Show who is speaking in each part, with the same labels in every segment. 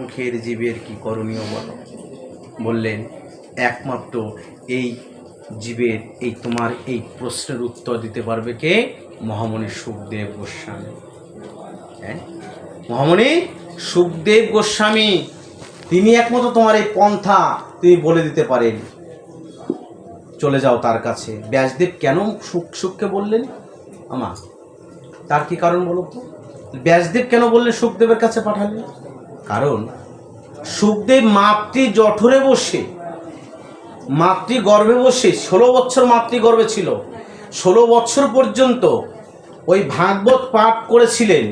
Speaker 1: মুখের জীবের কি করণীয় বলো। বললেন একমাত্র এই জীবের এই তোমার এই প্রশ্নের উত্তর দিতে পারবে কে? মহামণি সুখদেব গোস্বামী। হ্যাঁ, মহামণি সুখদেব গোস্বামী তিনি একমাত্র তোমার এই পন্থা তিনি বলে দিতে পারেন। চলে যাও তার কাছে। ব্যাসদেব কেন সুখকে বললেন আমা, তার কি কারণ বলো তো? ব্যাসদেব কেন বললেন সুখদেবের কাছে পাঠালেন? কারণ সুখদেব মাতৃ জঠরে বসে, মাতৃগর্ভে বসে 16 বছর মাতৃগর্ভে ছিল, 16 বছর পর্যন্ত ওই ভাগবত পাঠ করেছিলেন।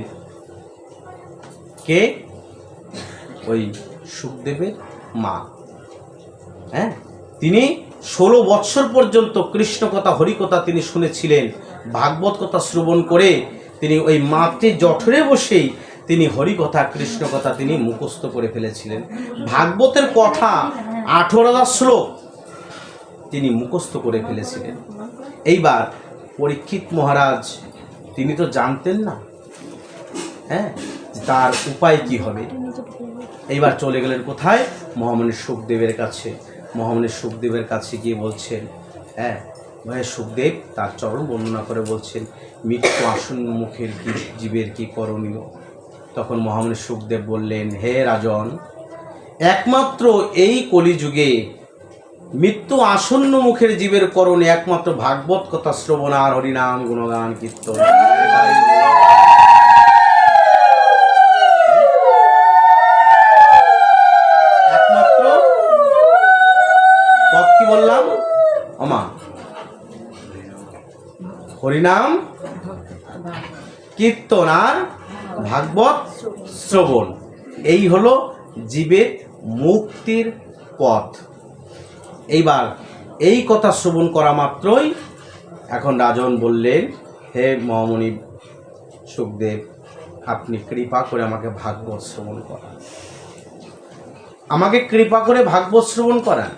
Speaker 1: কে? ওই সুখদেবের মা। হ্যাঁ, তিনি 16 বছর পর্যন্ত কৃষ্ণ কথা হরিকথা তিনি শুনেছিলেন। ভাগবত কথা শ্রবণ করে তিনি ওই মাতৃ জঠরে বসেই তিনি হরিকথা কৃষ্ণ কথা তিনি মুখস্থ করে ফেলেছিলেন। ভাগবতের কথা 18,000 শ্লোক তিনি মুখস্থ করে ফেলেছিলেন। এইবার পরীক্ষিত মহারাজ তিনি তো জানতেন না হ্যাঁ তার উপায় কি হবে। এইবার চলে গেলেন কোথায়? মহামণি সুখদেবের কাছে। মহামণি সুখদেবের কাছে গিয়ে বলছেন, হ্যাঁ ভাই সুখদেব তার চরণ বর্ণনা করে বলছেন মৃত্যু আসন্ন মুখের কি জীবের কি করণীয়। তখন মহামণি সুখদেব বললেন, হে রাজন, একমাত্র এই কলিযুগে মৃত্যু আসন্ন মুখের জীবের করণে একমাত্র ভাগবত কথা শ্রবণ আর হরিনাম গুণগান কীর্তন। একমাত্র পথ কি বললাম আমা? হরিনাম কীর্তন আর ভাগবত শ্রবণ। এই হলো জীবের মুক্তির পথ। এইবার এই কথা শ্রবণ করা মাত্রই এখন রাজন বললেন, হে মহামণি সুখদেব, আপনি কৃপা করে আমাকে ভাগবত শ্রবণ করান, আমাকে কৃপা করে ভাগবত শ্রবণ করান।